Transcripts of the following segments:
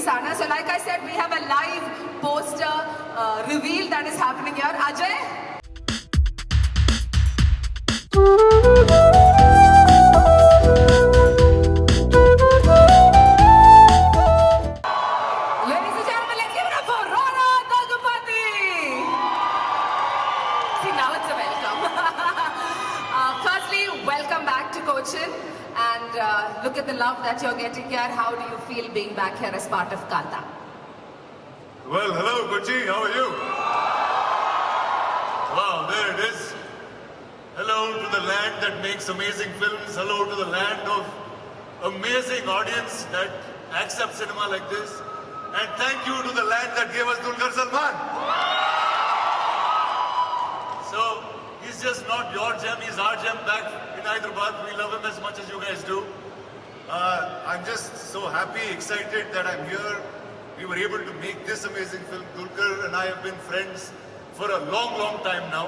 release ആണ്. So like I said, we have a live poster reveal that is happening here. Ajay. And look at the love that you're getting here. How do you feel being back here as part of Kanta? Well, hello, Kochi. How are you? Wow, there it is. Hello to the land that makes amazing films. Hello to the land of amazing audience that accepts cinema like this. And thank you to the land that gave us Dulquer Salmaan. So, he's just not your gem, he's our gem back in Hyderabad. We love him as much as you guys do. I'm just so happy, excited that I'm here. We were able to make this amazing film. Dulquer and I have been friends for a long, long time now.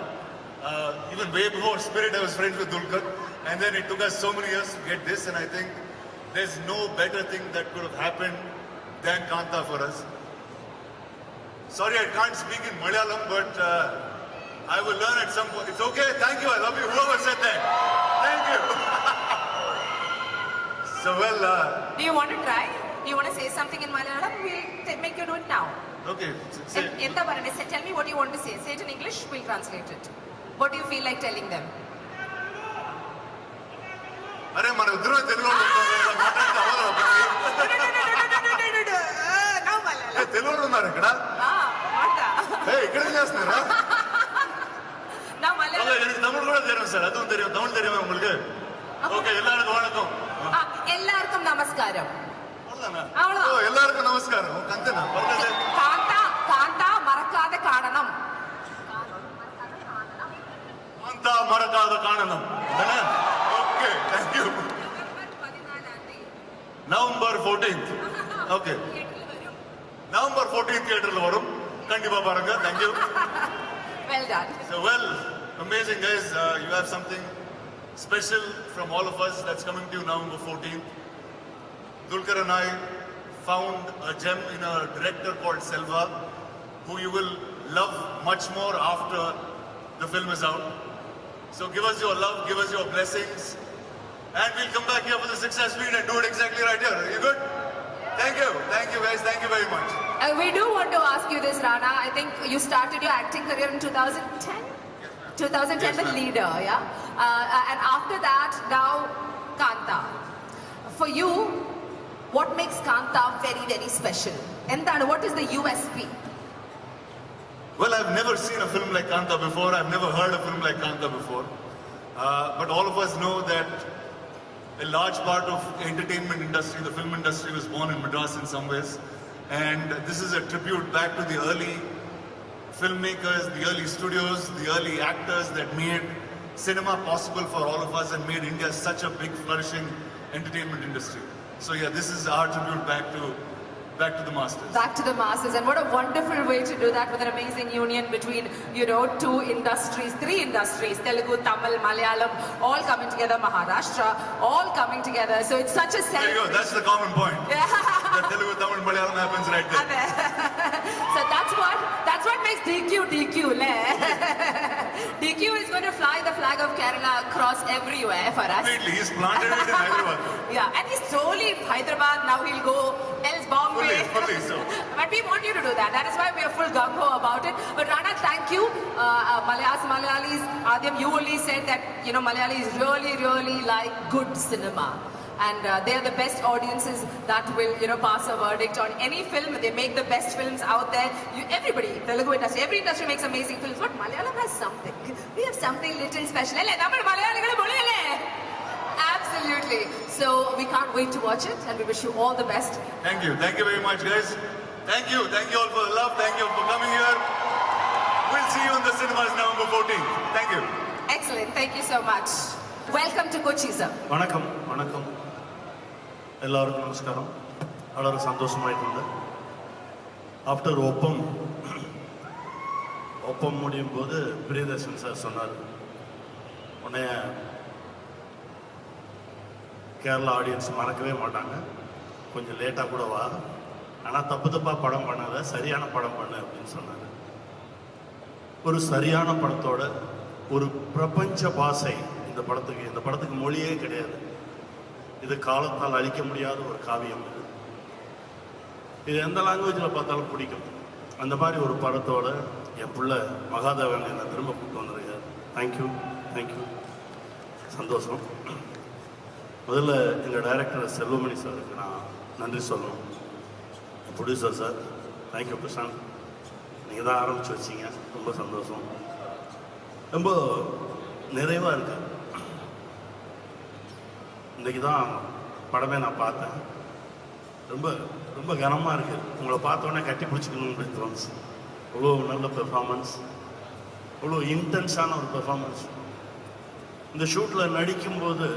Even way before Spirit, I was friends with Dulquer. And then it took us so many years to get this, and I think there's no better thing that could have happened than Kanta for us. Sorry, I can't speak in Malayalam, but I will learn at some point. It's okay, thank you, I love you, whoever said that. Thank you. So well... do you want to try? Do you want to say something in Malayalam? We'll make you do it now. Okay. Tell me what you want to say. Say it in English, we'll translate it. What do you feel like telling them? అరే మన ఉద్యోగం తెలుగు తెలుగు ఉన్నారు ఇక్కడ ఇక్కడ చేస్తున్నారా தமிழ் கூட தெரியும் sir அதுவும் தெரியும் தமிழ் தெரியுமா உங்களுக்கு ஓகே எல்லாருக்கும் வணக்கம் எல்லாருக்கும் நமஸ்காரம் எல்லாருக்கும் நமஸ்காரம் అంతేనా కాంతా మరకాద కారణం కాంతా మరకాద కారణం okay thank you November 14th okay November 14th தியேட்டர்ல வரும் கண்டிப்பா பாருங்க thank you well done so well amazing guys you have something special from all of us that's coming to you November 14th Dulquer and I found a gem in a director called Selva who you will love much more after the film is out so give us your love give us your blessings and we'll come back here for the success meet and do it exactly right here are you good thank you guys thank you very much we do want to ask you this Rana I think you started your acting career in 2010 2010 with Leader yeah and after that now Kanta for you what makes Kanta very very special and what is the USP well I've never seen a film like Kanta before I've never heard a film like Kanta before but all of us know that a large part of entertainment industry the film industry was born in Madras in some ways and this is a tribute back to the early filmmakers the early studios the early actors that made cinema possible for all of us and made India such a big flourishing entertainment industry so yeah this is our tribute back to the masters. Back to the masters and what a wonderful way to do that with an amazing union between two industries, three industries, Telugu, Tamil, Malayalam, all coming together, Maharashtra, all coming together. So it's such a sense. There you go, that's the common point. The Telugu, Tamil, Malayalam happens right there. So that's what makes DQ, DQ is going to fly the flag of Kerala across everywhere for us. Completely, he's planted it in Hyderabad. Yeah, and he's slowly Hyderabad, now he'll go else Bombay. Fully so. But we want you to do that. That is why we are full gung-ho about it. But Rana, thank you. Malayalis, Adhyam, you only said that, Malayalis really, really like good cinema. And they are the best audiences that will, pass a verdict on any film. They make the best films out there. Everybody, Telugu industry, every industry makes amazing films. But Malayalam has something. We have something little special. Absolutely. So we can't wait to watch it and we wish you all the best. Thank you very much guys. Thank you all for the love, thank you for coming here. We'll see you in the cinemas November 14th. Thank you. Excellent, thank you so much. Welcome to Kochi sir. வணக்கம் எல்லாருக்கும் நமஸ்காரம் വളരെ സന്തോഷമായിട്ടുണ്ട് after ஒப்பம் முடியும் போது Priyadarshan sir சொன்னார் உன்னை Kerala audience மறக்கவே மாட்டாங்க கொஞ்சம் லேட்டாக கூட வா ஆனால் ஆனால் தப்பு தப்பாக படம் பண்ணாத, சரியான படம் பண்ணு அப்படின்னு சொன்னார். ஒரு சரியான படத்தோட ஒரு பிரபஞ்ச பாசை இந்த படத்துக்கு மொழியே கிடையாது. இது காலத்தால் அழிக்க முடியாத ஒரு காவியம். இது எந்த லாங்குவேஜில் பார்த்தாலும் பிடிக்கும். அந்த மாதிரி ஒரு படத்தோட என் பிள்ளை மகாதேவன் என்னை திரும்ப கூப்பிட்டு வந்திருக்காரு. தேங்க்யூ, சந்தோஷம். முதல்ல எங்கள் டைரக்டர் செல்வமணி சாருக்கு நான் நன்றி சொல்லணும். ப்ரொடியூசர் சார், தேங்க்யூ பிரசாந்த், நீங்கள் தான் ஆரம்பித்து வச்சிங்க, ரொம்ப சந்தோஷம். ரொம்ப நிறைவாக இருக்கு. இன்றைக்கி தான் படமே நான் பார்த்தேன். ரொம்ப ரொம்ப கனமாக இருக்குது. உங்களை பார்த்தோன்னே கட்டி பிடிச்சிக்கணும் அப்படின்னு தோணுச்சு. அவ்வளோ நல்ல பெர்ஃபார்மன்ஸ், அவ்வளோ இன்டென்ஸான ஒரு பெர்ஃபார்மன்ஸ். இந்த ஷூட்டில் நடிக்கும்போது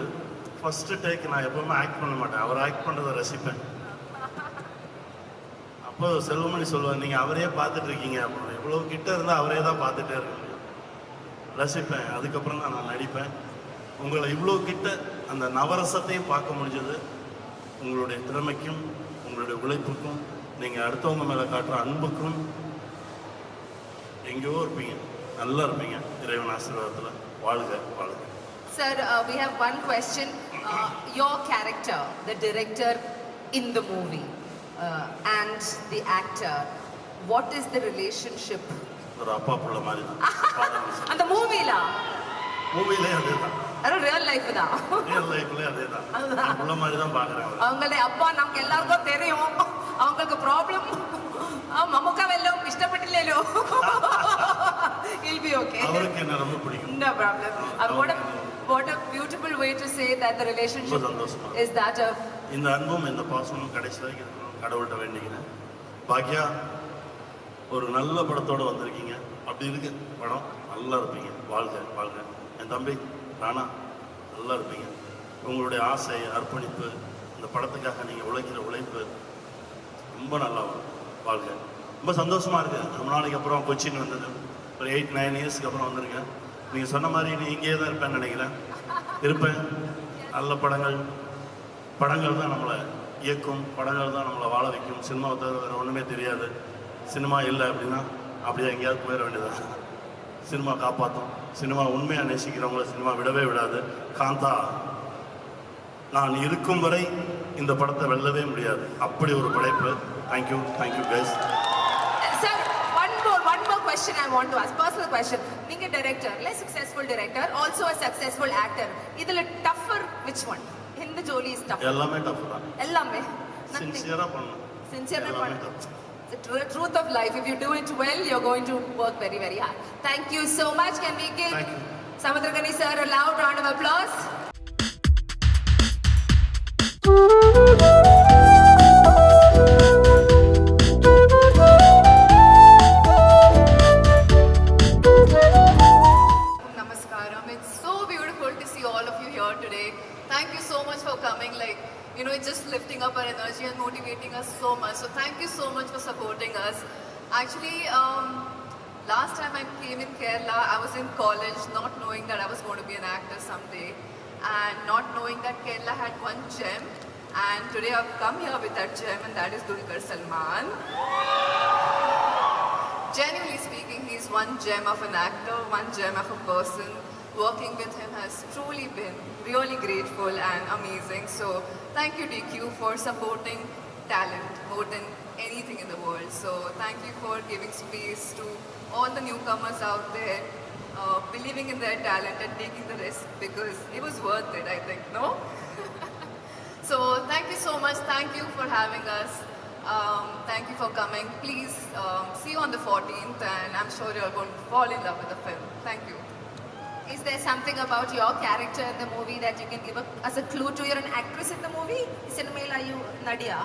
ஃபஸ்ட்டு டேக் நான் எப்போவுமே ஆக்ட் பண்ண மாட்டேன், அவர் ஆக்ட் பண்ணுறதை ரசிப்பேன். அப்போ செல்வமணி சொல்லுவார், நீங்கள் அவரே பார்த்துட்டு இருக்கீங்க அப்படின்னு. இவ்வளோ கிட்ட இருந்தால் அவரே தான் பார்த்துட்டே இருக்க முடியும். ரசிப்பேன். அதுக்கப்புறம் தான் நான் நடிப்பேன். உங்களை இவ்வளோ கிட்ட அந்த நவரசத்தையும் பார்க்க முடிஞ்சது உங்களுடைய திறமைக்கும் உங்களுடைய உழைப்புக்கும் நீங்கள் அடுத்தவங்க மேலே காட்டுற அன்புக்கும். எங்கேயோ இருப்பீங்க, நல்லா இருப்பீங்க. இறைவன் ஆசீர்வாதத்தில் வாழ்க வாழ்க. Sir, we have one question. Your character, the director in the movie and the actor, what is the relationship? ஒரு அப்பா புள்ள மாதிரி தான். அந்த மூவில அதே தான். அது ரியல் லைஃப் தான். ரியல் லைஃப்ல அதே தான். புள்ள மாதிரி தான் பார்க்குறேன். அவங்களுடைய அப்பா நமக்கு எல்லாருக்கும் தெரியும். அவங்களுக்கு ப்ராப்ளம் മമ്മൂക്കവല്ലോ ഇഷ്ടപ്പെട്ടില്ലല്ലോ. He'll be okay. അവർക്ക് എന്നെ ரொம்ப பிடிக்கும். No problem. What a beautiful way to say that the relationship is that of. இந்த அன்பும் இந்த பாசமும் கடைசி வரைக்கும் கடவுள்கிட்ட வேண்டிக்கிறேன். பாக்யா, ஒரு நல்ல படத்தோடு வந்திருக்கீங்க. அப்படி இருக்கு படம், நல்லா இருப்பீங்க. வாழ்க வாழ்க. என் தம்பி ராணா, நல்லா இருப்பீங்க. உங்களுடைய ஆசை, அர்ப்பணிப்பு, இந்த படத்துக்காக நீங்கள் உழைக்கிற உழைப்பு ரொம்ப நல்லா வரும். வாழ்க. ரொம்ப சந்தோஷமாக இருக்குது. ரொம்ப நாளைக்கு அப்புறம் கொச்சின் வந்தது. ஒரு 8-9 இயர்ஸ்க்கு அப்புறம் வந்திருக்கேன். நீங்கள் சொன்ன மாதிரி நீ இங்கேயே தான் இருப்பேன்னு நினைக்கிறேன். இருப்பேன். நல்ல படங்கள் தான் நம்மளை இயக்கும், படங்கள் தான் நம்மளை வாழ வைக்கும். சினிமாவை தவிர வேறு ஒன்றுமே தெரியாது. சினிமா இல்லை அப்படின்னா அப்படியே எங்கேயாவது போயிட வேண்டியதான். சினிமா காப்பாற்றும். சினிமா உண்மையாக நேசிக்கிறவங்கள சினிமா விடவே விடாது. காந்தா, நான் இருக்கும் வரை இந்த படத்தை வெல்லவே முடியாது. அப்படி ஒரு படைப்பு. Thank you guys. Sir, one more question I want to ask. Personal question. நீங்க director, less successful director, also a successful actor. இதுல tougher which one? எந்த ஜோலி is tougher? எல்லாமே டஃப் தான். எல்லாமே. சின்சியரா பண்ணணும். Sincere பண்ணணும். The truth of life. If you do it well, you're going to work very, very hard. Thank you so much. Can we give Samudragani sir a loud round of applause? Namaskaram. It's so beautiful to see all of you here today. Thank you so much for coming. It's just lifting up our energy and motivating us so much. So thank you so much for supporting us. Actually, last time I came in Kerala, I was in college, not knowing that I was going to be an actor someday, and not knowing that Kerala had one gem. And today I've come here with that gem, and that is Dulquer Salman. Genuinely speaking, he's one gem of an actor, one gem of a person. Working with him has truly been really grateful and amazing. So thank you DQ for supporting talent more than anything in the world. So thank you for giving space to all the newcomers out there, believing in their talent and taking the risk, because it was worth it, I think, no? So thank you so much. Thank you for having us. Thank you for coming. Please see you on the 14th, and I'm sure you're going to fall in love with the film. Thank you. Is there something about your character in the movie that you can give as a clue to? You're an actress in the movie. Cinema, are you Nadia?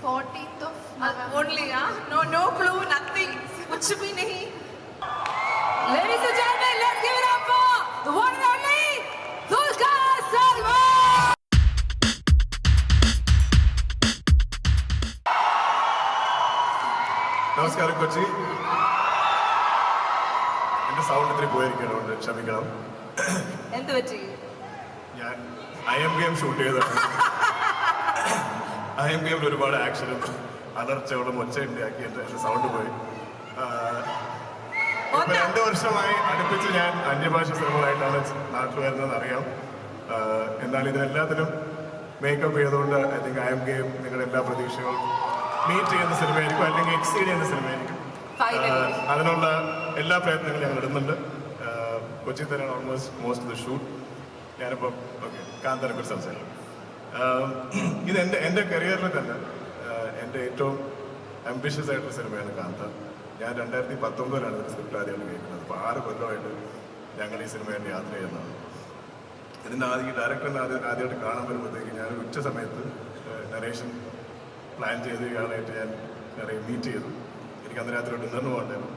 14th of November. Only, huh? No clue, nothing. Kuch bhi nahi. Ladies and gentlemen, let's give it up for the one and only Dulquer Salman. നമസ്കാരം കൊച്ചി. എൻ്റെ sound ഇത്തിരി പോയിരിക്കണോണ്ട് ക്ഷമിക്കണം. എന്ത് പറ്റി? ഞാൻ IM game shoot ചെയ്തിട്ടുണ്ട്. IM ഗെയിമിൽ ഒരുപാട് ആക്ഷനും അലർച്ചകളും ഒച്ചയുണ്ടാക്കി എൻ്റെ സൗണ്ട് പോയി. ഇപ്പൊ 2 വർഷമായി അടുപ്പിച്ച് ഞാൻ അന്യഭാഷ സിനിമകളായിട്ടാണ് നാട്ടിൽ വരുന്നതെന്ന് അറിയാം. എന്നാൽ ഇതിനെല്ലാത്തിനും മേക്കപ്പ് ചെയ്തുകൊണ്ട് I think I M game നിങ്ങളുടെ എല്ലാ പ്രതീക്ഷകളും മീറ്റ് ചെയ്യുന്ന സിനിമയായിരിക്കും, അല്ലെങ്കിൽ എക്സീഡ് ചെയ്യുന്ന സിനിമയായിരിക്കും. അതിനുള്ള എല്ലാ പ്രയത്നങ്ങളും ഞങ്ങൾ ഇടുന്നുണ്ട്. കൊച്ചി തന്നെയാണ് almost most of the shoot. ഞാനിപ്പം ഓക്കെ കാന്തനെ കുറിച്ച് സംസാരിക്കും. ഇത് എൻ്റെ കരിയറിൽ തന്നെ എൻ്റെ ഏറ്റവും അംബിഷ്യസ് ആയിട്ടുള്ള സിനിമയാണ് കാന്ത. ഞാൻ 2019 ഇതിൻ്റെ സ്ക്രിപ്റ്റ് ആദ്യമായിട്ട് കേൾക്കുന്നത്. അപ്പോൾ 6 കൊല്ലമായിട്ട് ഞങ്ങൾ ഈ സിനിമയായിട്ട് യാത്ര ചെയ്യുന്നതാണ്. ഇതിൻ്റെ ഡയറക്ടറിനെ ആദ്യമായിട്ട് കാണാൻ വരുമ്പോഴത്തേക്ക് ഞാൻ ഉച്ച സമയത്ത് നരേഷൻ പ്ലാൻ ചെയ്ത് ഇയാളായിട്ട് ഞാൻ മീറ്റ് ചെയ്തു. എനിക്ക് അന്ന് രാത്രി ഡിന്നറിന് പോകണ്ടായിരുന്നു.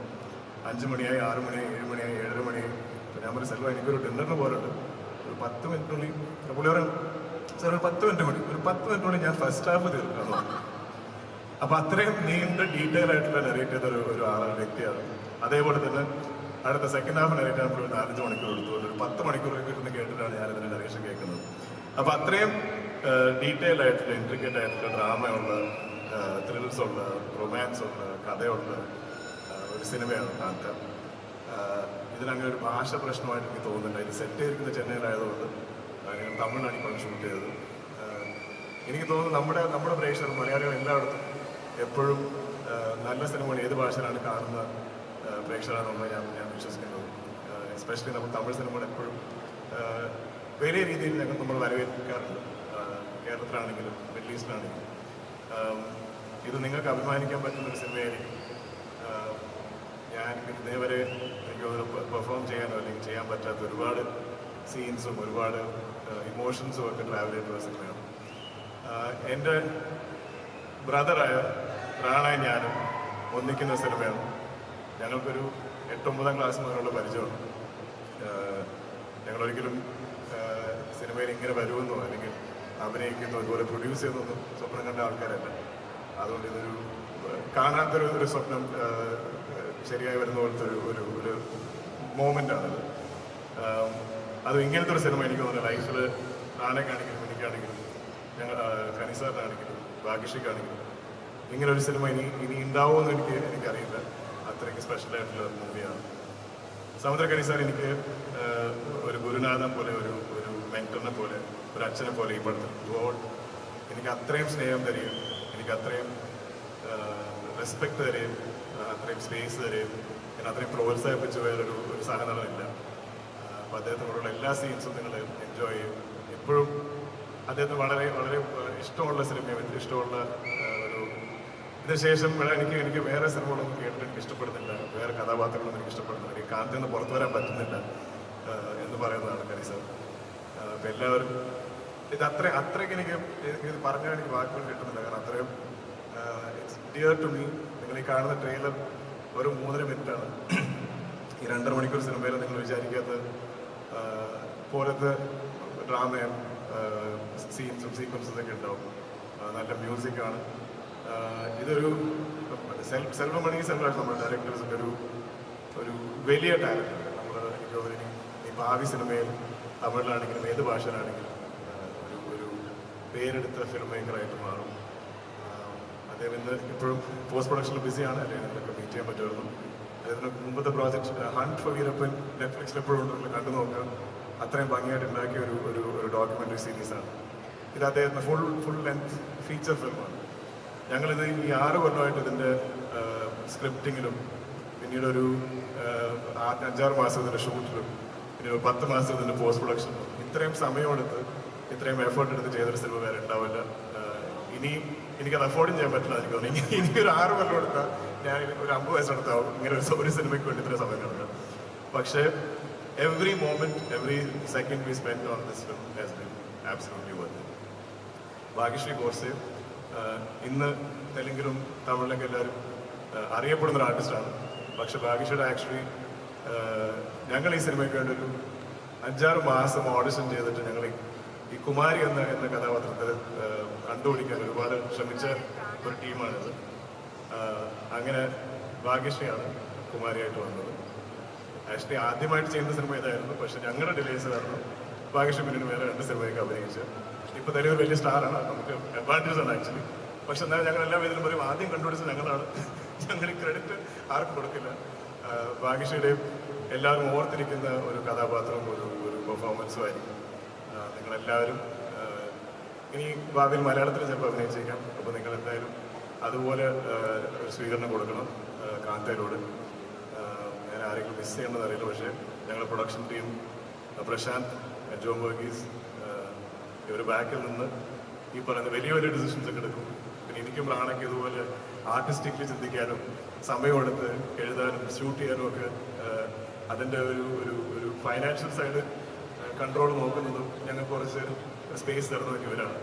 5 മണിയായി, 6 മണിയായി, 7 മണിയായി, 7:30 മണിയായി. അപ്പോൾ ഞാൻ ഒരു സെൽവ എനിക്കൊരു ഡിന്നറിന് പോലുണ്ട്, ഒരു 10 മിനിറ്റിനുള്ളിൽ പുള്ളി പറയും സാർ ഒരു 10 മിനിറ്റ് മതി, ഒരു 10 മിനിറ്റിനുള്ളിൽ ഞാൻ ഫസ്റ്റ് ഹാഫ് തീർക്കാമെന്ന് പറഞ്ഞു. അപ്പൊ അത്രയും നീണ്ട ഡീറ്റെയിൽ ആയിട്ടുള്ള നെറേറ്റ് ചെയ്ത ഒരു ആളാണ്, വ്യക്തിയാണ്. അതേപോലെ തന്നെ അടുത്ത സെക്കൻഡ് ഹാഫ് നെറേറ്റ് ആകുമ്പോൾ ഒരു 4-5 മണിക്കൂർ എടുത്തു, ഒരു 10 മണിക്കൂർ ഇരുന്ന് കേട്ടിട്ടാണ് ഞാൻ ഇതിന്റെ നറേഷൻ കേൾക്കുന്നത്. അപ്പൊ അത്രയും ഡീറ്റെയിൽ ആയിട്ടുള്ള ഇൻട്രിക്കറ്റ് ആയിട്ടുള്ള ഡ്രാമയുള്ള, ത്രിൽസ് ഉള്ള, റൊമാൻസ് ഉള്ള, കഥയുള്ള ഒരു സിനിമയാണ് കാന്ത. ഇതിനങ്ങനെ ഒരു ഭാഷ പ്രശ്നമായിട്ട് എനിക്ക് തോന്നുന്നില്ല. ഇത് സെറ്റ് ചെയ്തിരിക്കുന്ന ചെന്നൈയിലായതുകൊണ്ട് ഞങ്ങൾ തമിഴിലാണ് ഇപ്പോൾ ഷൂട്ട് ചെയ്തത്. എനിക്ക് തോന്നുന്നു നമ്മുടെ പ്രേക്ഷകർ മലയാളികൾ എല്ലായിടത്തും എപ്പോഴും നല്ല സിനിമകൾ ഏത് ഭാഷയിലാണ് കാണുന്ന പ്രേക്ഷകരാണെന്ന് ഞാൻ വിശ്വസിക്കുന്നത്. എസ്പെഷ്യലി നമ്മൾ തമിഴ് സിനിമകൾ എപ്പോഴും വലിയ രീതിയിൽ നമ്മൾ വരവേൽക്കാറുണ്ട്. കേരളത്തിലാണെങ്കിലും മിഡിൽ ഈസ്റ്റിലാണെങ്കിലും ഇത് നിങ്ങൾക്ക് അഭിമാനിക്കാൻ പറ്റുന്ന ഒരു സിനിമയായിരിക്കും. ഞാൻ ഇതേവരെ എനിക്ക് പെർഫോം ചെയ്യാനോ അല്ലെങ്കിൽ ചെയ്യാൻ പറ്റാത്ത ഒരുപാട് സീൻസും ഒരുപാട് ഇമോഷൻസും ഒക്കെ ട്രാവൽ ചെയ്തിട്ടുള്ള സിനിമയാണ്. എൻ്റെ ബ്രദറായ റാണയും ഞാനും ഒന്നിക്കുന്ന സിനിമയാണ്. ഞങ്ങൾക്കൊരു 8-9 ക്ലാസ് മുതലുള്ള പരിചയമാണ്. ഞങ്ങളൊരിക്കലും സിനിമയിൽ ഇങ്ങനെ വരുമെന്നോ അല്ലെങ്കിൽ അഭിനയിക്കുന്നോ ഇതുപോലെ പ്രൊഡ്യൂസ് ചെയ്യുന്നൊന്നും സ്വപ്നം കണ്ട ആൾക്കാരല്ല. അതുകൊണ്ട് ഇതൊരു കാണാത്തൊരു സ്വപ്നം ശരിയായി വരുന്ന പോലത്തെ ഒരു മോമെൻ്റാണിത്. അത് ഇങ്ങനത്തെ ഒരു സിനിമ എനിക്ക് തോന്നുന്നു ലൈഫിൽ റാണയ്ക്കാണെങ്കിലും എനിക്കാണെങ്കിലും ഞങ്ങൾ കനിസാറിനാണെങ്കിലും ഭാഗ്യശ്രീക്കാണെങ്കിലും ഇങ്ങനെ ഒരു സിനിമ ഇനി ഉണ്ടാവുമെന്ന് എനിക്കറിയില്ല. അത്രയ്ക്ക് സ്പെഷ്യലായിട്ടുള്ള മൂവിയാണ്. സമുദ്രകനി സാർ എനിക്ക് ഒരു ഗുരുനാഥനെ പോലെ, ഒരു മെന്ററിനെ പോലെ, ഒരു അച്ഛനെ പോലെ ഈ പടത്തിൽ ത്രൂഔട്ട് എനിക്ക് അത്രയും സ്നേഹം തരികയും എനിക്ക് അത്രയും റെസ്പെക്ട് തരികയും അത്രയും സ്പേസ് തരികയും ഞാൻ അത്രയും പ്രോത്സാഹിപ്പിച്ച് വേറൊരു സഹനടനില്ല. അപ്പോൾ അദ്ദേഹത്തിനോടുള്ള എല്ലാ സീൻസും നിങ്ങൾ എൻജോയ് ചെയ്യും. എപ്പോഴും അദ്ദേഹത്തിന് വളരെ വളരെ ഇഷ്ടമുള്ള സിനിമയും ഇഷ്ടമുള്ള ഇതിനുശേഷം എനിക്ക് വേറെ സിനിമകളൊന്നും കേട്ടിട്ട് എനിക്ക് ഇഷ്ടപ്പെടുന്നില്ല, വേറെ കഥാപാത്രങ്ങളൊന്നും എനിക്ക് ഇഷ്ടപ്പെടുന്നില്ല, എനിക്ക് കാന്തിൽ നിന്ന് പുറത്തു വരാൻ പറ്റുന്നില്ല എന്ന് പറയുന്നതാണ് കനി സാർ. അപ്പം എല്ലാവരും ഇത് അത്രയ്ക്ക് എനിക്ക് പറഞ്ഞാൽ എനിക്ക് വാക്കുകൾ കിട്ടുന്നില്ല. കാരണം അത്രയും ഇറ്റ്സ് ഡിയർ ടു മീ. നിങ്ങൾ ഈ കാണുന്ന ട്രെയിലർ ഒരു 3.5 മിനിറ്റാണ്. ഈ 2.5 മണിക്കൂർ സിനിമയിൽ നിങ്ങൾ വിചാരിക്കാത്ത പോലത്തെ ഡ്രാമയും സീൻസും സീക്വൻസും ഒക്കെ ഉണ്ടാവും. നല്ല മ്യൂസിക്കാണ്. ഇതൊരു സെൽവമണി സെൽവരാജ് നമ്മുടെ ഡയറക്ടേഴ്സിൻ്റെ ഒരു വലിയ ടാലന്റ്. നമ്മൾ എനിക്ക് തോന്നുന്നു ഈ ഭാവി സിനിമയിൽ തമിഴിലാണെങ്കിലും ഏത് ഭാഷയിലാണെങ്കിലും ഒരു പേരെടുത്ത ഫിലിം മേക്കറായിട്ട് മാറും. അദ്ദേഹം ഇന്ന് ഇപ്പോഴും പോസ്റ്റ് പ്രൊഡക്ഷനിൽ ബിസിയാണ്, അല്ലെങ്കിൽ നിങ്ങളൊക്കെ മീറ്റ് ചെയ്യാൻ പറ്റുമായിരുന്നു. അദ്ദേഹത്തിന് മുമ്പത്തെ പ്രോജക്റ്റ് ഹണ്ട് ഫോർ വീരപ്പൻ നെറ്റ്ഫ്ലിക്സിൽ എപ്പോഴും ഉണ്ടല്ലോ, കണ്ടു നോക്കാം. അത്രയും ഭംഗിയായിട്ട് ഉണ്ടാക്കിയ ഒരു ഡോക്യുമെൻ്ററി സീരീസാണ് ഇത്. അദ്ദേഹത്തിന് ഫുൾ ലെങ്ത് ഫീച്ചർ ഫിലിമാണ്. ഞങ്ങളിത് ഈ 6 കൊല്ലമായിട്ട് ഇതിൻ്റെ സ്ക്രിപ്റ്റിങ്ങിലും പിന്നീട് ഒരു 5-6 മാസം ഇതിൻ്റെ ഷൂട്ടിലും പിന്നെ ഒരു 10 മാസം ഇതിൻ്റെ പോസ്റ്റ് പ്രൊഡക്ഷനിലും ഇത്രയും സമയമെടുത്ത് ഇത്രയും എഫേർട്ട് എടുത്ത് ചെയ്തൊരു സിനിമ വേറെ ഉണ്ടാവില്ല. ഇനിയും എനിക്കത് അഫോർഡും ചെയ്യാൻ പറ്റില്ല. എനിക്ക് തോന്നുന്നു ഇനി ഒരു 6 കൊല്ലം എടുത്താൽ ഞാൻ ഒരു 50 വയസ്സെടുത്താവും ഇങ്ങനെ ഒരു സിനിമയ്ക്ക് വേണ്ടി ഇത്രയും സമയം കിടക്കാം. പക്ഷേ every moment, every second we spend on this film has been absolutely worth it. Bhagyashree Godse ഇന്ന് തെലുങ്കിലും തമിഴിലൊക്കെ എല്ലാവരും അറിയപ്പെടുന്ന ഒരു ആർട്ടിസ്റ്റാണ്. പക്ഷെ ഭാഗ്യശ്രീയുടെ ആക്ച്വലി ഞങ്ങൾ ഈ സിനിമയ്ക്ക് വേണ്ടി ഒരു 5-6 മാസം ഓഡിഷൻ ചെയ്തിട്ട് ഞങ്ങൾ ഈ കുമാരി എന്ന കഥാപാത്രത്തെ കണ്ടുപിടിക്കാൻ ഒരുപാട് ശ്രമിച്ച ഒരു ടീമാണിത്. അങ്ങനെ ഭാഗ്യശ്രീയാണ് കുമാരിയായിട്ട് വന്നത്. ആക്ച്വലി ആദ്യമായിട്ട് ചെയ്യുന്ന സിനിമ ഇതായിരുന്നു. പക്ഷെ ഞങ്ങളുടെ ഡിലേസ് കാരണം ഭാഗ്യശ്രീ പിന്നീട് വേറെ 2 സിനിമയൊക്കെ അഭിനയിച്ച് ഇപ്പോൾ തന്നെ ഒരു വലിയ സ്റ്റാറാണ്. നമുക്ക് അഡ്വാൻറ്റേജ് ആണ് ആക്ച്വലി. പക്ഷെ എന്നാലും ഞങ്ങൾ എല്ലാ വേദിയിലും പറയും ആദ്യം കണ്ടുപിടിച്ചത് ഞങ്ങളാണ്. ഞങ്ങൾ ക്രെഡിറ്റ് ആർക്കും കൊടുക്കില്ല. ഭാഗ്യശ്രീയുടെയും എല്ലാവരും ഓർത്തിരിക്കുന്ന ഒരു കഥാപാത്രവും ഒരു പെർഫോമൻസും ആയിരിക്കും. നിങ്ങളെല്ലാവരും ഇനി ഭാവിയിൽ മലയാളത്തിൽ ചിലപ്പോൾ അഭിനയിച്ചേക്കാം. അപ്പോൾ നിങ്ങൾ എന്തായാലും അതുപോലെ ഒരു സ്വീകരണം കൊടുക്കണം കാന്തയിലൂടെ. ഞാൻ ആരെങ്കിലും മിസ് ചെയ്യണമെന്ന് അറിയില്ല, പക്ഷേ ഞങ്ങളുടെ production team Prashant, John Varghese ഇവർ ബാക്കിൽ നിന്ന് ഈ പറയുന്ന വലിയ വലിയ ഡിസിഷൻസ് ഒക്കെ എടുക്കും. പിന്നെ എനിക്കും പ്രാണയ്ക്ക് ഇതുപോലെ ആർട്ടിസ്റ്റിക്കലി ചിന്തിക്കാനും സമയമെടുത്ത് എഴുതാനും ഷൂട്ട് ചെയ്യാനും ഒക്കെ അതിൻ്റെ ഒരു ഫൈനാൻഷ്യൽ സൈഡ് കൺട്രോൾ നോക്കുന്നതും ഞങ്ങൾക്ക് കുറച്ച് സ്പേസ് തരുന്നതൊക്കെ ഇവരാണ്.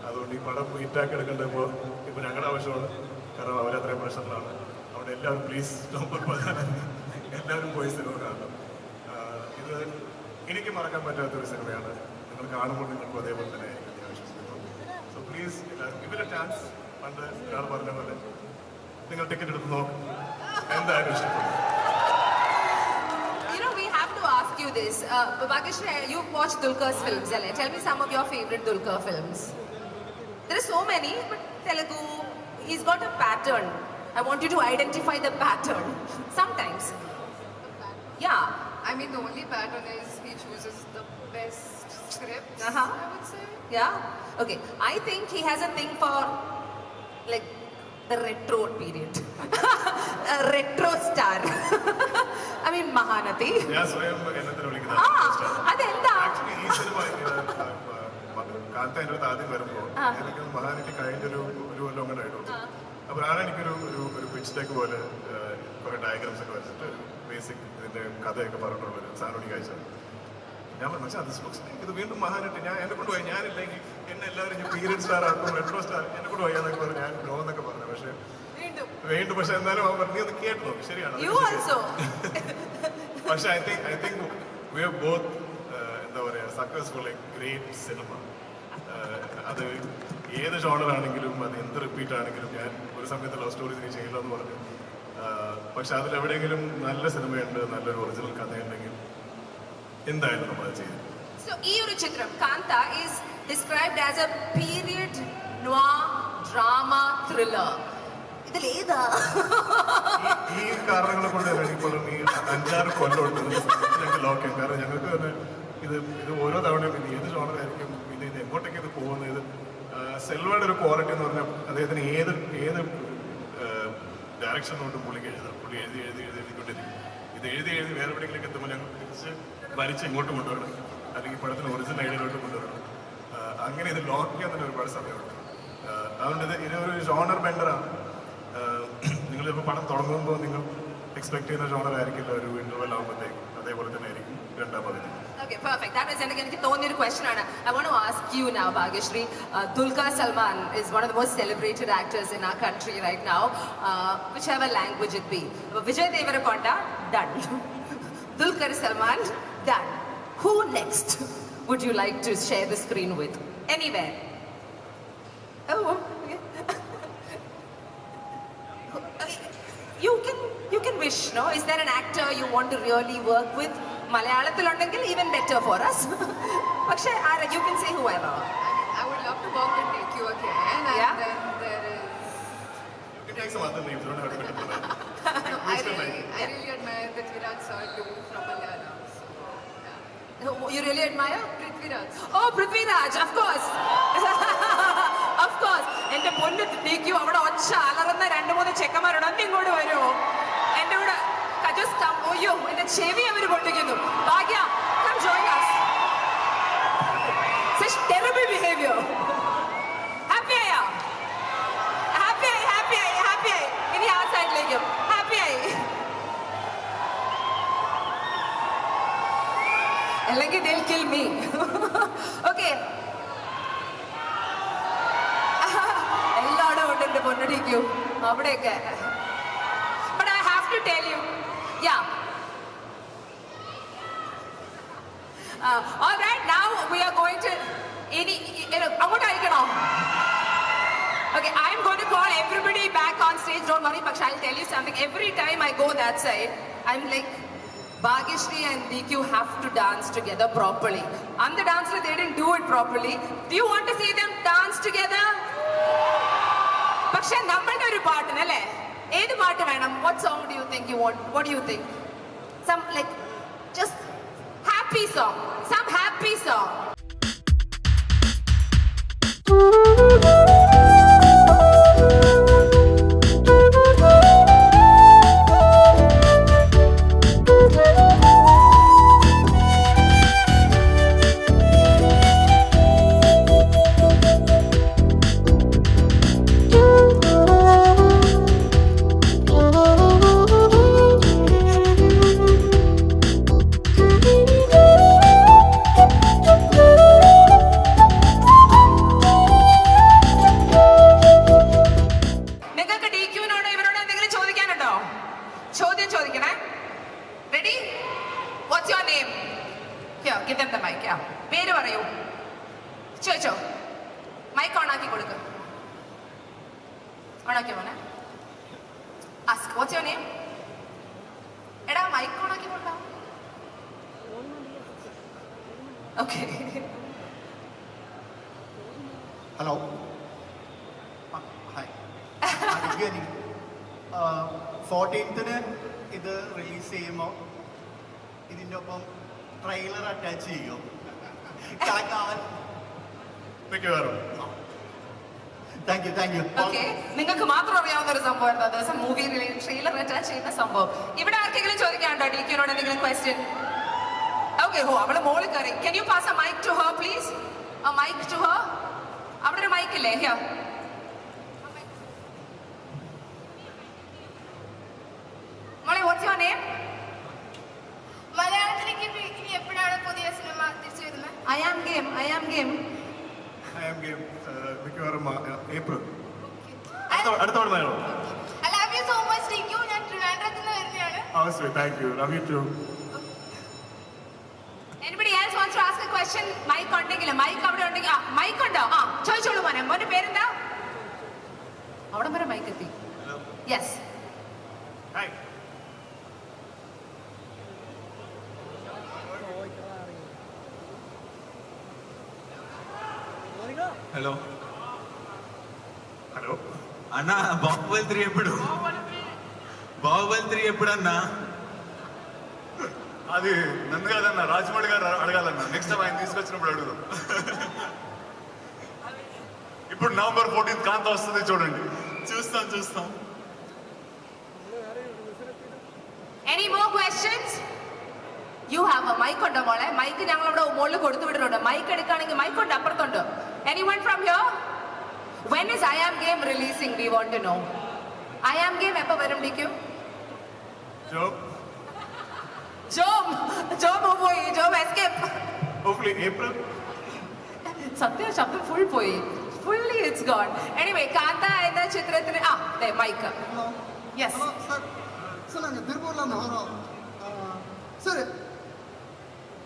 അതുകൊണ്ട് ഈ പടം ഹിറ്റാക്കി എടുക്കേണ്ടപ്പോൾ ഇപ്പോൾ ഞങ്ങളുടെ ആവശ്യമാണ്. കാരണം അവരത്രയും പ്രശ്നത്തിലാണ്. അവിടെ എല്ലാവരും പ്ലീസ് എല്ലാവരും പോയി സിനിമ കാണണം. ഇത് എനിക്ക് മറക്കാൻ പറ്റാത്തൊരു സിനിമയാണ്. നിങ്ങൾ കാണുമ്പോൾ നിങ്ങൾക്കും അതേപോലെ തന്നെ ആയിരിക്കും ഞാൻ വിശ്വസിക്കുന്നു. സോ പ്ലീസ് ഇവരുടെ ചാൻസ് പണ്ട് ഒരാൾ പറഞ്ഞ പോലെ നിങ്ങൾ ടിക്കറ്റ് എടുത്ത് നോക്കും, എന്തായാലും ഇഷ്ടപ്പെടും. We have to ask you this. Bhagyashri, you've watched Dulquer's films. Tell me some of your favorite Dulquer films. There are so many, but Telugu, he's got a pattern. I want you to identify the pattern. Sometimes. Yeah. I mean, the only pattern is he chooses the best scripts, Uh-huh. I would say. Yeah? Okay. I think he has a thing for, like, the retro period. A retro star. I mean, Mahanati. ഞാൻ സ്വയം എന്നതിനെ വിളിക്കുന്നത് അതെന്താ? Actually ഈ cinema കാന്ത എൻ്റെ അടുത്ത് ആദ്യം വരുമ്പോൾ എനിക്ക് മഹാനടി കഴിഞ്ഞൊരു കൊല്ലം അങ്ങനെ ആയിട്ടുള്ളൂ. അപ്പോൾ ആണ് എനിക്കൊരു പിച്ച് ഡെക്ക് പോലെ കുറേ ഡയഗ്രാംസ് ഒക്കെ വരച്ചിട്ട് ഒരു ബേസിക് ഇതിൻ്റെ കഥയൊക്കെ പറഞ്ഞിട്ടുള്ളൊരു സാധനം കഴിച്ചത്. ഞാൻ പറഞ്ഞു പക്ഷേ അത് ഇത് വീണ്ടും മഹാനട്ടി ഞാൻ എന്നെ കൊണ്ട് പോയി, ഞാനില്ലെങ്കിൽ എന്നെ എല്ലാവരും പീരിയഡ് സ്റ്റാർ ആക്കും, റെട്രോ സ്റ്റാർ എന്നെ കൊണ്ട് പോയി എന്നൊക്കെ പറഞ്ഞു. ഞാൻ നോ എന്നൊക്കെ പറഞ്ഞു. പക്ഷേ വീണ്ടും പക്ഷെ എന്നാലും അവൻ പറഞ്ഞു അത് കേട്ട് നോക്കി ശരിയാണ്. പക്ഷെ I think we are both എന്താ പറയുക സക്സസ്ഫുൾ എ ഗ്രേറ്റ് സിനിമ. അത് ഏത് ജോണറാണെങ്കിലും അത് എന്ത് റിപ്പീറ്റ് ആണെങ്കിലും ഞാൻ ഒരു സമയത്ത് ലവ് സ്റ്റോറീസ് നീ ചെയ്യില്ല എന്ന് പറഞ്ഞു. പക്ഷെ അതിലെവിടെയെങ്കിലും നല്ല സിനിമയുണ്ട്, നല്ലൊരു ഒറിജിനൽ കഥയുണ്ടെങ്കിൽ എന്തായാലും നമ്മളത് ചെയ്യും. So, ഈ ഒരു ചിത്രം കാന്ത is described as a period noir drama thriller. ഇതിലേതാ? ഈ കാരണങ്ങളെ കൊണ്ട് എനിക്കിപ്പോഴും ഈ 5-6 കൊല്ലമുണ്ട് ഞങ്ങൾക്ക് ലോക്ക്. കാരണം ഞങ്ങൾക്ക് തന്നെ ഇത് ഓരോ തവണയും ഇത് ഏത് ജോണറായിരിക്കും, പിന്നെ ഇത് എങ്ങോട്ടേക്ക് ഇത് പോകുന്നത്. ഇത് സെൽവയുടെ ഒരു ക്വാളിറ്റി എന്ന് പറഞ്ഞാൽ അദ്ദേഹത്തിന് ഏത് ഡയറക്ഷനിലോട്ട് പുള്ളിക്ക് എഴുതാം. പുള്ളി എഴുതിക്കൊണ്ടിരിക്കും. ഇത് എഴുതി വേറെ എവിടെയെങ്കിലേക്ക് എത്തുമ്പോൾ ഞങ്ങൾ തിരിച്ച് വരച്ച് ഇങ്ങോട്ട് കൊണ്ടുവരണം, അല്ലെങ്കിൽ പടത്തിന് ഒറിജിനൽ ഐഡിയയിലോട്ട് കൊണ്ടുവരണം. അങ്ങനെ ഇത് ലോക്ക് ചെയ്യാൻ തന്നെ ഒരുപാട് സമയമുണ്ട്. അതുകൊണ്ട് ഇതൊരു ജോണർ ബെൻഡറാണ്. നിങ്ങൾ ചിലപ്പോൾ പടം തുടങ്ങുമ്പോൾ നിങ്ങൾ എക്സ്പെക്ട് ചെയ്യുന്ന ജോണർ ആയിരിക്കില്ല ഒരു ഇന്റർവെൽ ആകുമ്പോഴത്തേക്കും. അതേപോലെ തന്നെ ആയിരിക്കും രണ്ടാം പകുതി. Okay, perfect. That was എനിക്ക് തോന്നിയൊരു question ആണ്. I want to ask you now, Bhagyashri. Dulquer Salman is one of the most celebrated actors in our country right now, whichever language it be. Vijay Deverakonda, done. Dulquer Salman, done. Who next would you like to share the screen with? Anywhere. Oh, okay. You can wish, no? Is there an actor you want to really work with? Malayalamil even better for us. പക്ഷേ you can say whoever. I would love to work with DQ again, and Yeah? then there is. You can take some other names, don't have to put it. No, I really admire Prithviraj sir too from Malayalam. So, yeah. You really admire? Prithviraj. Oh, Prithviraj, of course. Of course. എന്റെ പൊന്ന് DQ അവിടെ ഒച്ച അലറുന്ന 2-3 ചെക്കന്മാരുണ്ട്. ഒന്ന് ഇങ്ങോട്ട് വരുമോ? എന്റെ കൂടെ അയ്യോ എന്റെ ചെവി അവര് പൊട്ടിക്കുന്നു. ഭാഗ്യ, come join us. Such terrible behavior. Happy ആയോ? Happy ആയി. ഇനി ആ സൈഡിലേക്കും ഹാപ്പി ആയി. അല്ലെങ്കിൽ they'll kill me. Okay. എല്ലാവരും ഉണ്ട് എന്റെ പൊന്നടിക്കൂ അവിടെയൊക്കെ. But I have to tell you, yeah. All right, now we are going to അങ്ങോട്ട് അയക്കണോ? Okay, I'm going to call everybody back on stage. Don't worry, but I'll tell you something. Every time I go that side, I'm like, Bhagyashri and DQ have to dance together properly. On the dance floor, they didn't do it properly. Do you want to see them dance together? പക്ഷെ നമ്മളുടെ ഒരു പാട്ടിന് അല്ലേ ഏത് പാട്ട് വേണം? What song do you think you want? What do you think? Some like just happy song. Some happy song. നിങ്ങൾക്ക് DQ-നോട് ഇവരോട് എന്തെങ്കിലും ചോദിക്കാനുണ്ടോ? ചോദ്യം ചോദിക്കണേ. Ready? What's your name? Here, give them the mic. Yeah. പേര് പറയൂ. ചോദിച്ചോ. മൈക്ക് ഓൺ ആക്കി കൊടുക്ക്. ഓൺ ആക്കിയോ മോനെ? Ask. What's your name? എടാ മൈക്ക് ഓൺ ആക്കി കൊടുക്കാം. Okay. ഹലോ ഹായ് 14th ഇത് റിലീസ് ചെയ്യുമ്പോൾ ഇതിൻ്റെ ഒപ്പം ട്രെയിലർ അറ്റാച്ച് ചെയ്യും മിക്കവാറും. താങ്ക് യു ഓക്കെ, നിങ്ങൾക്ക് മാത്രം അറിയാവുന്ന ഒരു സംഭവം ദിവസം മൂവി ട്രെയിലർ അറ്റാച്ച് ചെയ്യുന്ന സംഭവം. ഇവിടെ ആർക്കെങ്കിലും ചോദിക്കാനുണ്ടോ DQ-നോട് എന്തെങ്കിലും ക്വസ്റ്റ്യൻ? ഓക്കെ, ഹോ അവള് മോളിൽ കയറി. Can you pass a mic to her please? A mic to her. അവിടെ ഒരു മൈക്ക് ഇല്ലേ? Here. മോളെ, what's your name? മലയാളത്തിലേക്ക് ഇനി എപ്പോഴാണ് പുതിയ സിനിമ തിരിച്ചു വരുന്നത്? I am game. I am game. മിക്കവാറും ഏപ്രിൽ. അടുത്ത തവണ. I love you so much, DQ. ഞാൻ ട്രിവാൻഡ്രത്തിൽ നിന്ന് വരുന്നതാണ്. Obviously, thank you. Love you too. Anybody else wants to ask a question? Mic ഉണ്ടെങ്കിൽ മൈക്ക് അവിടെ ഉണ്ടെങ്കിൽ മൈക്ക് ഉണ്ടോ? ചോദിച്ചോളൂ മോനെ. മോന്റെ പേരെന്താ? അവിടെ വരെ മൈക്ക് എത്തി. യെസ്. Hi. హలో హలో అన్నా బాహుబలి 3 ఎప్పుడు? బాహుబలి 3 ఎప్పుడన్నా? అది నన్ను కాదన్న రాజమౌళి గారు అడగాలన్న. నెక్స్ట్ టైం ఆయన తీసుకొచ్చినప్పుడు అడుగుదాం. ఇప్పుడు November 14th కాంత వస్తుంది చూడండి. చూస్తాం Any more questions? You have a mic ഉണ്ടോ മോളെ? മൈക്ക് ഞങ്ങൾ അവിടെ മുകളിൽ കൊടുത്തു വിട്ടിട്ടുണ്ട്. മൈക്ക് എടുക്കുകയാണെങ്കിൽ മൈക്ക് ഉണ്ട്, അപ്പുറത്തുണ്ട്. Anyone from here? When is I Am Game releasing? We want to know. I Am Game എപ്പോ വരും DQ? ജോബ് പോയി. Job escape. Hopefully April. സത്യം ശബ്ദം ഫുൾ പോയി. Fully it's gone. Anyway, കാന്ത എന്ന ചിത്രത്തിന് മൈക്ക്. Yes. சார் நாங்கள் திருப்பூரில் இருந்து வரோம் சார்.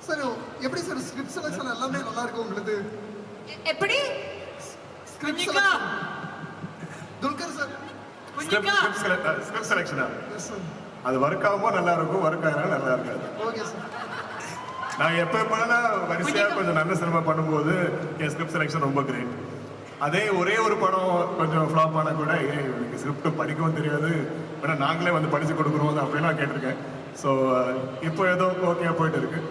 சார் எப்படி சார் ஸ்கிரிப்ட் செலெக்ஷன் எல்லாமே நல்லா இருக்கும் உங்களுக்கு? எப்படி? Script selection Dulquer sir. Script செலெக்ஷனா? Yes sir. அது ஒர்க் ஆகும்போது நல்லா இருக்கும், ஒர்க் ஆகினா நல்லா இருக்காது. Okay sir. நான் எப்போனா வரிசையாக கொஞ்சம் நல்ல சினிமா பண்ணும்போது என் ஸ்கிரிப்ட் செலெக்ஷன் ரொம்ப கிரேட். அதே ஒரே ஒரு படம் கொஞ்சம் ஃப்ளாப் ஆனால் கூட எனக்கு ஸ்கிரிப்ட் படிக்கவும் தெரியாது, ஆனால் நாங்களே வந்து படித்து கொடுக்குறோம் அப்படின்னு நான் கேட்டிருக்கேன். ஸோ இப்போ ஏதோ ஓகே போயிட்டு இருக்கு.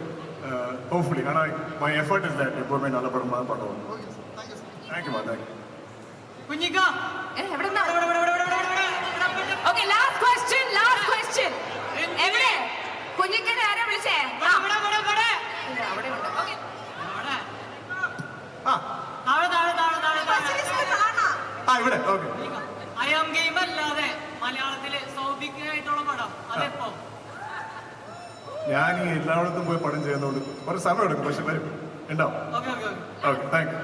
ஹோப்ஃபுல்லி. ஆனால் மை எஃபர்ட் இஸ் தட் எப்போவுமே நல்ல படமாக பண்ணுவோம். Okay sir. Thank you sir. தேங்க்யூமா, தேங்க்யூ. Okay, last question. എവിടെ? കുഞ്ഞിക്കനെ ആരാ വിളിച്ചേ? അവിടെ ഉണ്ട്. Okay. ഇവിടെ ഓക്കെ. I Am Game അല്ലാതെ മലയാളത്തില് സൗഭികമായിട്ടുള്ള പടം അതെപ്പോ? ഞാൻ ഈ എല്ലായിടത്തും പോയി പടം ചെയ്യുന്നതുകൊണ്ട് കുറച്ച് സമയം എടുക്കും, പക്ഷെ വരും, ഉണ്ടാവും. Okay okay, thank you.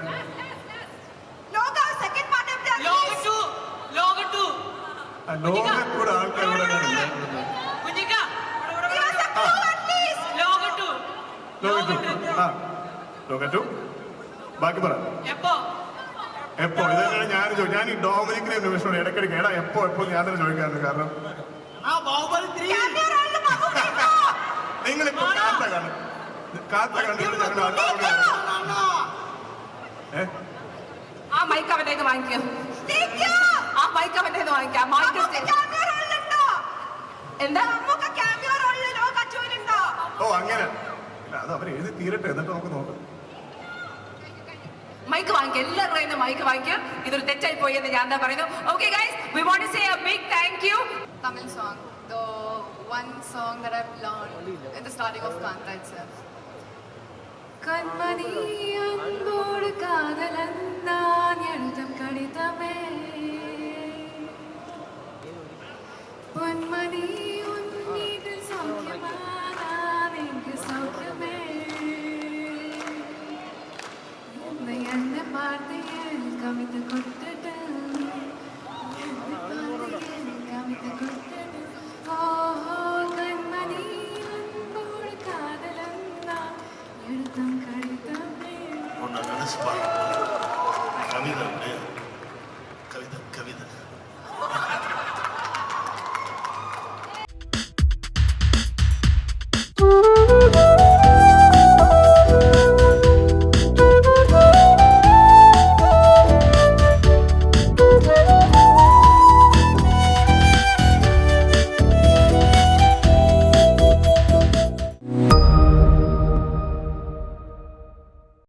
ലോകം കൂടെ ആൾക്കാർ ഇവിടെ ലോകറ്റു ബാക്കി പറ. എപ്പോ ഇതെല്ലാം ഞാൻ ഈ ഡോമിനിക്കിനെ നിമിഷം ഇടയ്ക്കിടയ്ക്ക് എടാ എപ്പോ ഞാൻ തന്നെ ചോദിക്കാറുണ്ട്. കാരണം നിങ്ങളിപ്പോ കാത്ത കണ്ടിട്ട് ഞങ്ങൾ ആ മൈക്ക് അവനേക്ക് വാങ്ങിക്കോ. ആ മൈക്ക് അവന്റെ വാങ്ങിക്കാം. മൈക്ക് എന്താ ഓ അങ്ങനെ ഇല്ല, അത് അവർ എഴുതി തീരട്ടെ എന്നിട്ട് നമുക്ക് നോക്കാം. മൈക്ക് വാങ്ങിക്കുക, എല്ലാവരുടെ കയ്യിൽ നിന്ന് മൈക്ക് വാങ്ങിക്കുക. ഇതൊരു തെറ്റായി പോയി എന്ന് ഞാൻ എന്താ പറയുന്നു. Okay guys, we want to say a big thank you. Tamil song, the one song that I've learned in the starting of Kanta itself. Kanmani anbodu kaadalannan eludum kadithame Ponmani unnidil saukyamana ningu saukyame Enna paarthiyil kavitha kotta